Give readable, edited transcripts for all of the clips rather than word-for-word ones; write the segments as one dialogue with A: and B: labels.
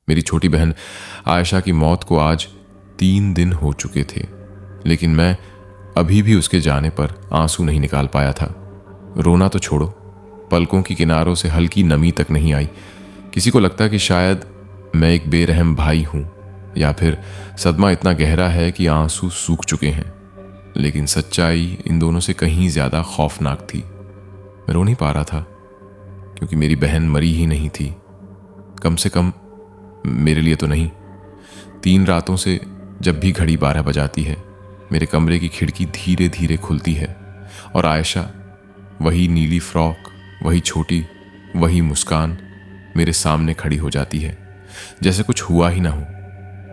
A: मेरी छोटी बहन आयशा की मौत को आज 3 दिन हो चुके थे, लेकिन मैं अभी भी उसके जाने पर आंसू नहीं निकाल पाया था। रोना तो छोड़ो, पलकों की किनारों से हल्की नमी तक नहीं आई। किसी को लगता कि शायद मैं एक बेरहम भाई हूं, या फिर सदमा इतना गहरा है कि आंसू सूख चुके हैं। लेकिन सच्चाई इन दोनों से कहीं ज्यादा खौफनाक थी। मैं रो नहीं पा रहा था क्योंकि मेरी बहन मरी ही नहीं थी, कम से कम मेरे लिए तो नहीं। 3 रातों से जब भी घड़ी 12 बजाती है, मेरे कमरे की खिड़की धीरे धीरे खुलती है और आयशा, वही नीली फ्रॉक, वही छोटी, वही मुस्कान मेरे सामने खड़ी हो जाती है, जैसे कुछ हुआ ही ना हो,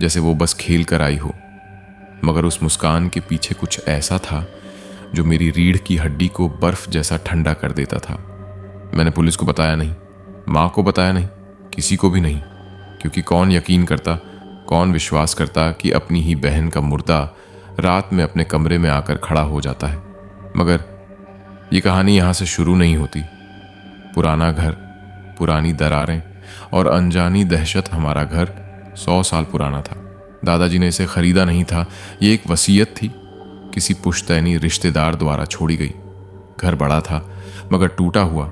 A: जैसे वो बस खेल कर आई हो। मगर उस मुस्कान के पीछे कुछ ऐसा था जो मेरी रीढ़ की हड्डी को बर्फ जैसा ठंडा कर देता था। मैंने पुलिस को बताया नहीं, माँ को बताया नहीं, किसी को भी नहीं, क्योंकि कौन यकीन करता, कौन विश्वास करता कि अपनी ही बहन का मुर्दा रात में अपने कमरे में आकर खड़ा हो जाता है। मगर ये कहानी यहाँ से शुरू नहीं होती। पुराना घर, पुरानी दरारें और अनजानी दहशत। हमारा घर 100 साल पुराना था। दादाजी ने इसे खरीदा नहीं था, ये एक वसीयत थी, किसी पुश्तैनी रिश्तेदार द्वारा छोड़ी गई। घर बड़ा था मगर टूटा हुआ।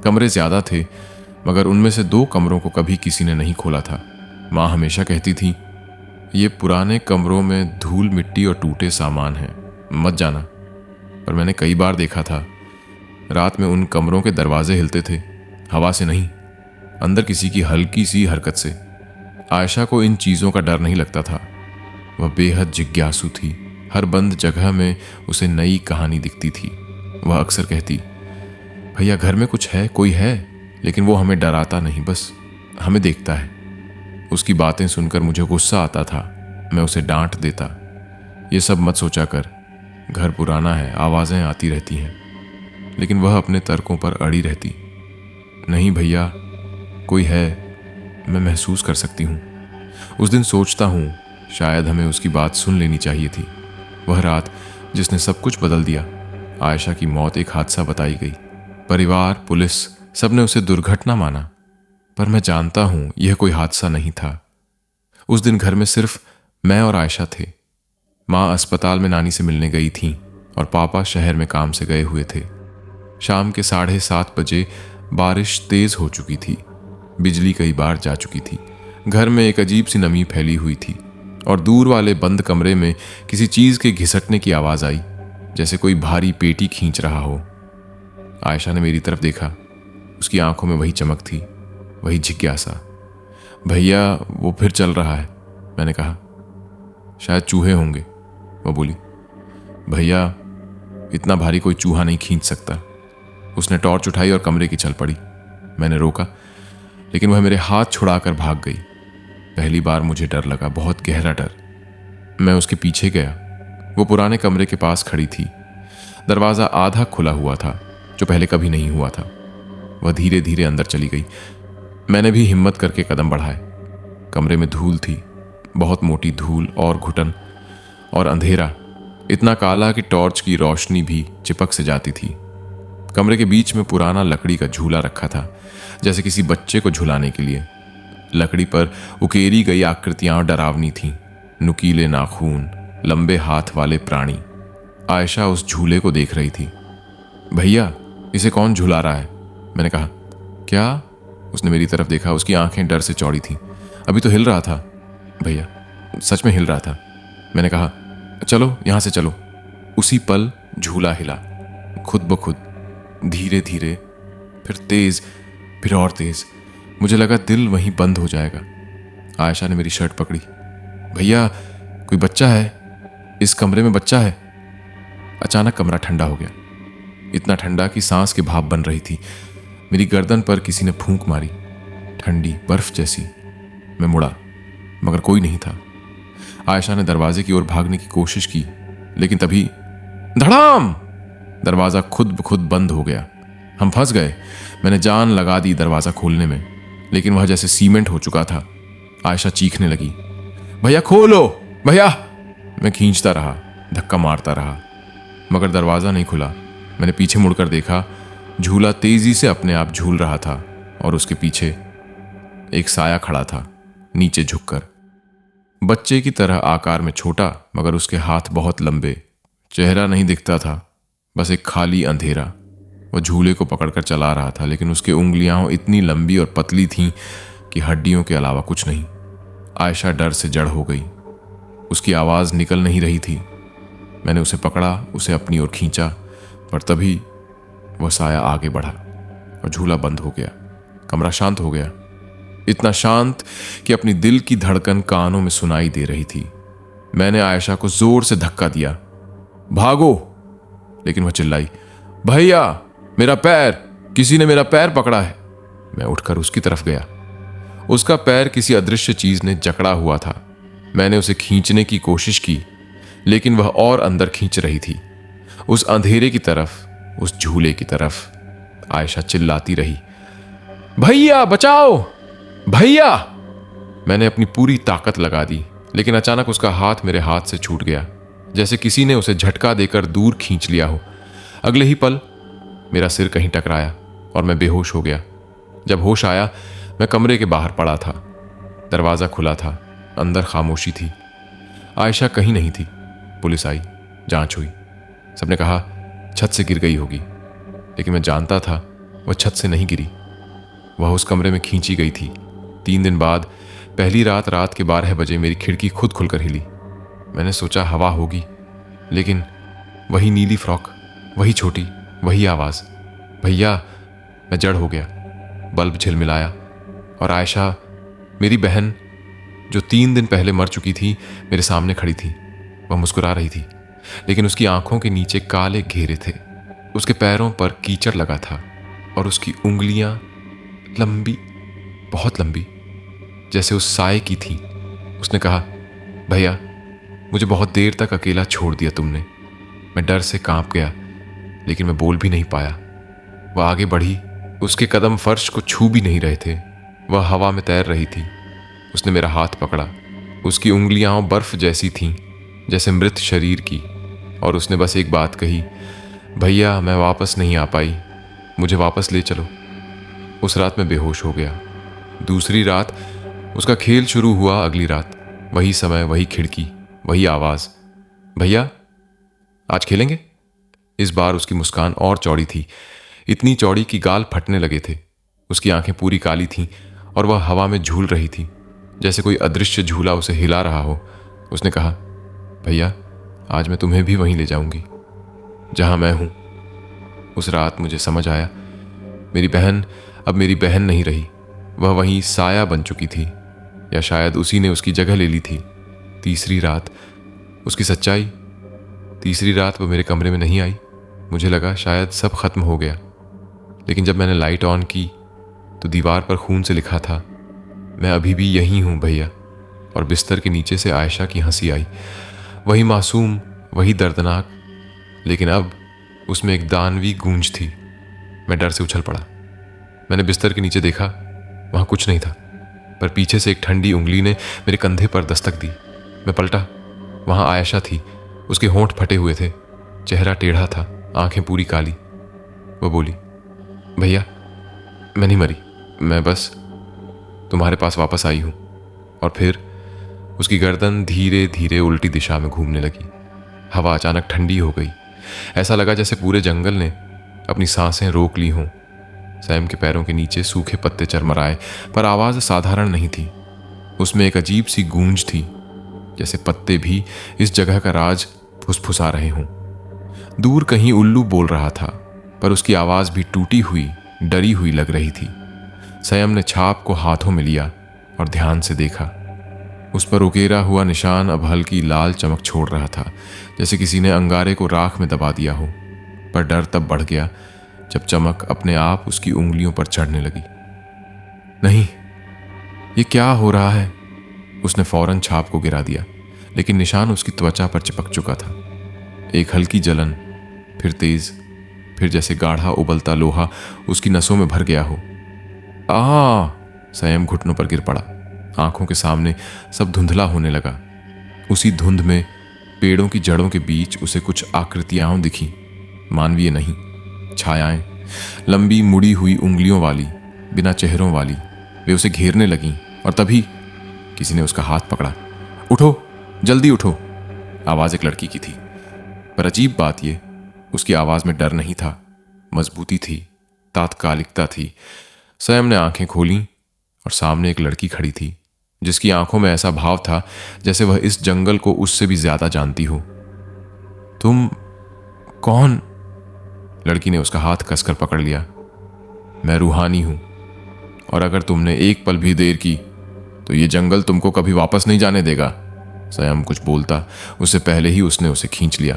A: कमरे ज्यादा थे मगर उनमें से 2 कमरों को कभी किसी ने नहीं खोला था। माँ हमेशा कहती थी, ये पुराने कमरों में धूल मिट्टी और टूटे सामान हैं, मत जाना। पर मैंने कई बार देखा था, रात में उन कमरों के दरवाजे हिलते थे, हवा से नहीं, अंदर किसी की हल्की सी हरकत से। आयशा को इन चीज़ों का डर नहीं लगता था। वह बेहद जिज्ञासु थी। हर बंद जगह में उसे नई कहानी दिखती थी। वह अक्सर कहती, भैया घर में कुछ है, कोई है, लेकिन वो हमें डराता नहीं, बस हमें देखता है। उसकी बातें सुनकर मुझे गुस्सा आता था। मैं उसे डांट देता, ये सब मत सोचा कर, घर पुराना है, आवाज़ें आती रहती हैं। लेकिन वह अपने तर्कों पर अड़ी रहती। नहीं भैया, कोई है, मैं महसूस कर सकती हूँ। उस दिन सोचता हूँ, शायद हमें उसकी बात सुन लेनी चाहिए थी। वह रात जिसने सब कुछ बदल दिया। आयशा की मौत एक हादसा बताई गई। परिवार, पुलिस, सबने उसे दुर्घटना माना, पर मैं जानता हूं यह कोई हादसा नहीं था। उस दिन घर में सिर्फ मैं और आयशा थे। माँ अस्पताल में नानी से मिलने गई थी और पापा शहर में काम से गए हुए थे। शाम के 7:30 बजे बारिश तेज हो चुकी थी। बिजली कई बार जा चुकी थी। घर में एक अजीब सी नमी फैली हुई थी और दूर वाले बंद कमरे में किसी चीज के घिसटने की आवाज आई, जैसे कोई भारी पेटी खींच रहा हो। आयशा ने मेरी तरफ देखा। उसकी आंखों में वही चमक थी, वही जिज्ञासा। भैया वो फिर चल रहा है, मैंने कहा। शायद चूहे होंगे, वो बोली। भैया इतना भारी कोई चूहा नहीं खींच सकता। उसने टॉर्च उठाई और कमरे की चल पड़ी। मैंने रोका, लेकिन वह मेरे हाथ छुड़ाकर भाग गई। पहली बार मुझे डर लगा, बहुत गहरा डर। मैं उसके पीछे गया। वो पुराने कमरे के पास खड़ी थी। दरवाजा आधा खुला हुआ था, जो पहले कभी नहीं हुआ था। वह धीरे धीरे अंदर चली गई। मैंने भी हिम्मत करके कदम बढ़ाए। कमरे में धूल थी, बहुत मोटी धूल और घुटन और अंधेरा, इतना काला कि टॉर्च की रोशनी भी चिपक से जाती थी। कमरे के बीच में पुराना लकड़ी का झूला रखा था, जैसे किसी बच्चे को झुलाने के लिए। लकड़ी पर उकेरी गई आकृतियां डरावनी थीं, नुकीले नाखून, लंबे हाथ वाले प्राणी। आयशा उस झूले को देख रही थी। भैया इसे कौन झुला रहा है, मैंने कहा। क्या? उसने मेरी तरफ देखा। उसकी आंखें डर से चौड़ी थीं। अभी तो हिल रहा था भैया, सच में हिल रहा था। मैंने कहा, चलो यहां से चलो। उसी पल झूला हिला, खुद ब खुद, धीरे धीरे, फिर तेज, फिर और तेज। मुझे लगा दिल वहीं बंद हो जाएगा। आयशा ने मेरी शर्ट पकड़ी। भैया कोई बच्चा है, इस कमरे में बच्चा है। अचानक कमरा ठंडा हो गया, इतना ठंडा कि सांस की भाप बन रही थी। मेरी गर्दन पर किसी ने फूंक मारी, ठंडी बर्फ जैसी। मैं मुड़ा, मगर कोई नहीं था। आयशा ने दरवाजे की ओर भागने की कोशिश की, लेकिन तभी धड़ाम, दरवाजा खुद ब खुद बंद हो गया। हम फंस गए। मैंने जान लगा दी दरवाजा खोलने में, लेकिन वह जैसे सीमेंट हो चुका था। आयशा चीखने लगी, भैया खोलो भैया। मैं खींचता रहा, धक्का मारता रहा, मगर दरवाजा नहीं खुला। मैंने पीछे मुड़कर देखा। झूला तेजी से अपने आप झूल रहा था और उसके पीछे एक साया खड़ा था। नीचे झुककर। बच्चे की तरह आकार में छोटा, मगर उसके हाथ बहुत लंबे। चेहरा नहीं दिखता था, बस एक खाली अंधेरा। वह झूले को पकड़कर चला रहा था, लेकिन उसकी उंगलियां इतनी लंबी और पतली थीं कि हड्डियों के अलावा कुछ नहीं। आयशा डर से जड़ हो गई। उसकी आवाज़ निकल नहीं रही थी। मैंने उसे पकड़ा, उसे अपनी ओर खींचा, पर तभी वह साया आगे बढ़ा और झूला बंद हो गया। कमरा शांत हो गया, इतना शांत कि अपनी दिल की धड़कन कानों में सुनाई दे रही थी। मैंने आयशा को जोर से धक्का दिया, भागो! लेकिन वह चिल्लाई, भैया मेरा पैर, किसी ने मेरा पैर पकड़ा है। मैं उठकर उसकी तरफ गया। उसका पैर किसी अदृश्य चीज ने जकड़ा हुआ था। मैंने उसे खींचने की कोशिश की, लेकिन वह और अंदर खींच रही थी, उस अंधेरे की तरफ, उस झूले की तरफ। आयशा चिल्लाती रही, भैया बचाओ, भैया! मैंने अपनी पूरी ताकत लगा दी, लेकिन अचानक उसका हाथ मेरे हाथ से छूट गया, जैसे किसी ने उसे झटका देकर दूर खींच लिया हो। अगले ही पल मेरा सिर कहीं टकराया और मैं बेहोश हो गया। जब होश आया, मैं कमरे के बाहर पड़ा था। दरवाज़ा खुला था, अंदर खामोशी थी। आयशा कहीं नहीं थी। पुलिस आई, जांच हुई। सबने कहा छत से गिर गई होगी, लेकिन मैं जानता था वह छत से नहीं गिरी, वह उस कमरे में खींची गई थी। 3 दिन बाद पहली रात के 12 बजे मेरी खिड़की खुद खुलकर हिली। मैंने सोचा हवा होगी, लेकिन वही नीली फ्रॉक, वही छोटी, वही आवाज़, भैया! मैं जड़ हो गया। बल्ब झिलमिलाया और आयशा, मेरी बहन जो 3 दिन पहले मर चुकी थी, मेरे सामने खड़ी थी। वह मुस्कुरा रही थी, लेकिन उसकी आंखों के नीचे काले घेरे थे। उसके पैरों पर कीचड़ लगा था और उसकी उंगलियां लंबी, बहुत लंबी, जैसे उस साए की थी। उसने कहा, भैया मुझे बहुत देर तक अकेला छोड़ दिया तुमने। मैं डर से कांप गया, लेकिन मैं बोल भी नहीं पाया। वह आगे बढ़ी, उसके कदम फर्श को छू भी नहीं रहे थे। वह हवा में तैर रही थी। उसने मेरा हाथ पकड़ा। उसकी उंगलियां बर्फ जैसी थीं, जैसे मृत शरीर की, और उसने बस एक बात कही, भैया मैं वापस नहीं आ पाई, मुझे वापस ले चलो। उस रात मैं बेहोश हो गया। दूसरी रात उसका खेल शुरू हुआ। अगली रात वही समय, वही खिड़की, वही आवाज़, भैया आज खेलेंगे? इस बार उसकी मुस्कान और चौड़ी थी, इतनी चौड़ी कि गाल फटने लगे थे। उसकी आंखें पूरी काली थीं और वह हवा में झूल रही थी, जैसे कोई अदृश्य झूला उसे हिला रहा हो। उसने कहा, भैया आज मैं तुम्हें भी वहीं ले जाऊंगी जहां मैं हूं। उस रात मुझे समझ आया, मेरी बहन अब मेरी बहन नहीं रही, वह वहीं साया बन चुकी थी, या शायद उसी ने उसकी जगह ले ली थी। तीसरी रात उसकी सच्चाई। तीसरी रात वो मेरे कमरे में नहीं आई। मुझे लगा शायद सब खत्म हो गया, लेकिन जब मैंने लाइट ऑन की तो दीवार पर खून से लिखा था, मैं अभी भी यहीं हूं भैया। और बिस्तर के नीचे से आयशा की हंसी आई, वही मासूम, वही दर्दनाक, लेकिन अब उसमें एक दानवी गूंज थी। मैं डर से उछल पड़ा। मैंने बिस्तर के नीचे देखा, वहां कुछ नहीं था, पर पीछे से एक ठंडी उंगली ने मेरे कंधे पर दस्तक दी। मैं पलटा, वहां आयशा थी। उसके होंठ फटे हुए थे, चेहरा टेढ़ा था, आंखें पूरी काली। वो बोली, भैया मैं नहीं मरी, मैं बस तुम्हारे पास वापस आई हूं। और फिर उसकी गर्दन धीरे धीरे उल्टी दिशा में घूमने लगी। हवा अचानक ठंडी हो गई। ऐसा लगा जैसे पूरे जंगल ने अपनी सांसें रोक ली हों। सैम के पैरों के नीचे सूखे पत्ते चरमराए, पर आवाज़ साधारण नहीं थी। उसमें एक अजीब सी गूंज थी, जैसे पत्ते भी इस जगह का राज फुसफुसा रहे हों। दूर कहीं उल्लू बोल रहा था, पर उसकी आवाज़ भी टूटी हुई, डरी हुई लग रही थी। सैम ने छाप को हाथों में लिया और ध्यान से देखा। उस पर उकेरा हुआ निशान अब हल्की लाल चमक छोड़ रहा था, जैसे किसी ने अंगारे को राख में दबा दिया हो। पर डर तब बढ़ गया जब चमक अपने आप उसकी उंगलियों पर चढ़ने लगी। नहीं, ये क्या हो रहा है? उसने फौरन छाप को गिरा दिया, लेकिन निशान उसकी त्वचा पर चिपक चुका था। एक हल्की जलन, फिर तेज, फिर जैसे गाढ़ा उबलता लोहा उसकी नसों में भर गया हो। सैम घुटनों पर गिर पड़ा। आंखों के सामने सब धुंधला होने लगा। उसी धुंध में पेड़ों की जड़ों के बीच उसे कुछ आकृतियां दिखी, मानवीय नहीं, छायाएं, लंबी मुड़ी हुई उंगलियों वाली, बिना चेहरों वाली। वे उसे घेरने लगीं और तभी किसी ने उसका हाथ पकड़ा। उठो, जल्दी उठो। आवाज एक लड़की की थी, पर अजीब बात यह, उसकी आवाज में डर नहीं था, मजबूती थी, तात्कालिकता थी। स्वयं ने आंखें खोली और सामने एक लड़की खड़ी थी, जिसकी आंखों में ऐसा भाव था जैसे वह इस जंगल को उससे भी ज्यादा जानती हो। तुम कौन? लड़की ने उसका हाथ कसकर पकड़ लिया। मैं रूहानी हूं, और अगर तुमने एक पल भी देर की तो ये जंगल तुमको कभी वापस नहीं जाने देगा। स्वयं कुछ बोलता उससे पहले ही उसने उसे खींच लिया,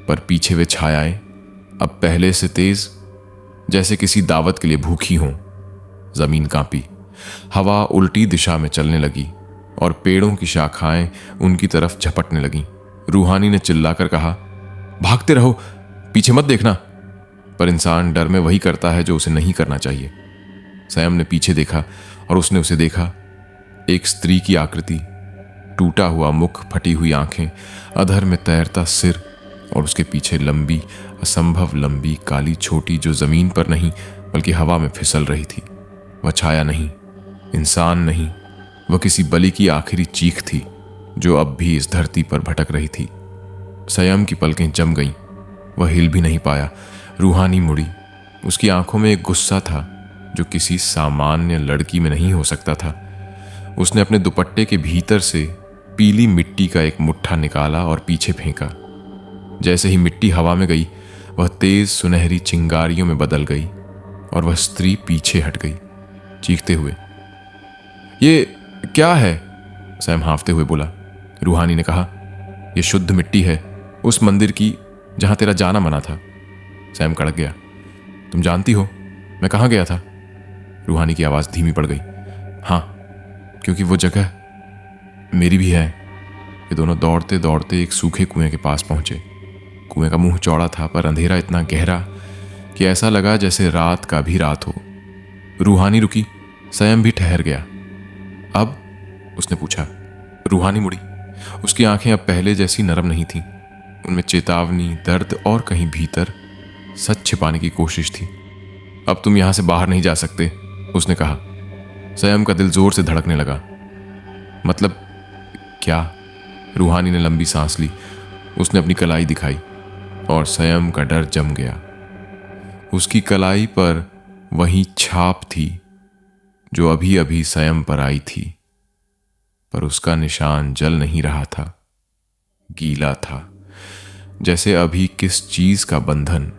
A: पर पीछे वे छायाएं अब पहले से तेज, जैसे किसी दावत के लिए भूखी हों। जमीन कांपी, हवा उल्टी दिशा में चलने लगी और पेड़ों की शाखाएं उनकी तरफ झपटने लगीं। रूहानी ने चिल्लाकर कहा, भागते रहो, पीछे मत देखना। पर इंसान डर में वही करता है जो उसे नहीं करना चाहिए। स्वयं ने पीछे देखा और उसने उसे देखा। एक स्त्री की आकृति, टूटा हुआ मुख, फटी हुई आंखें, अधर में तैरता सिर, और उसके पीछे लंबी, असंभव लंबी काली छोटी, जो जमीन पर नहीं बल्कि हवा में फिसल रही थी। वह छाया नहीं, इंसान नहीं, वह किसी बलि की आखिरी चीख थी जो अब भी इस धरती पर भटक रही थी। स्वयं की पलकें जम गईं, वह हिल भी नहीं पाया। रूहानी मुड़ी, उसकी आंखों में एक गुस्सा था जो किसी सामान्य लड़की में नहीं हो सकता था। उसने अपने दुपट्टे के भीतर से पीली मिट्टी का एक मुट्ठा निकाला और पीछे फेंका। जैसे ही मिट्टी हवा में गई, वह तेज सुनहरी चिंगारियों में बदल गई और वह स्त्री पीछे हट गई, चीखते हुए। ये क्या है? सैम हांफते हुए बोला। रूहानी ने कहा, यह शुद्ध मिट्टी है, उस मंदिर की जहां तेरा जाना मना था। सैम कड़क गया। तुम जानती हो मैं कहां गया था? रूहानी की आवाज धीमी पड़ गई। हाँ, क्योंकि वो जगह मेरी भी है। ये दोनों दौड़ते दौड़ते एक सूखे कुएं के पास पहुंचे। कुएं का मुंह चौड़ा था, पर अंधेरा इतना गहरा कि ऐसा लगा जैसे रात का भी रात हो। रूहानी रुकी, स्वयं भी ठहर गया। अब? उसने पूछा। रूहानी मुड़ी, उसकी आंखें अब पहले जैसी नरम नहीं थीं। उनमें चेतावनी, दर्द और कहीं भीतर सच छिपाने की कोशिश थी। अब तुम यहां से बाहर नहीं जा सकते, उसने कहा। स्वयं का दिल जोर से धड़कने लगा। मतलब क्या? रूहानी ने लंबी सांस ली। उसने अपनी कलाई दिखाई और स्वयं का डर जम गया। उसकी कलाई पर वही छाप थी जो अभी अभी स्वयं पर आई थी, पर उसका निशान जल नहीं रहा था, गीला था, जैसे अभी किस चीज का बंधन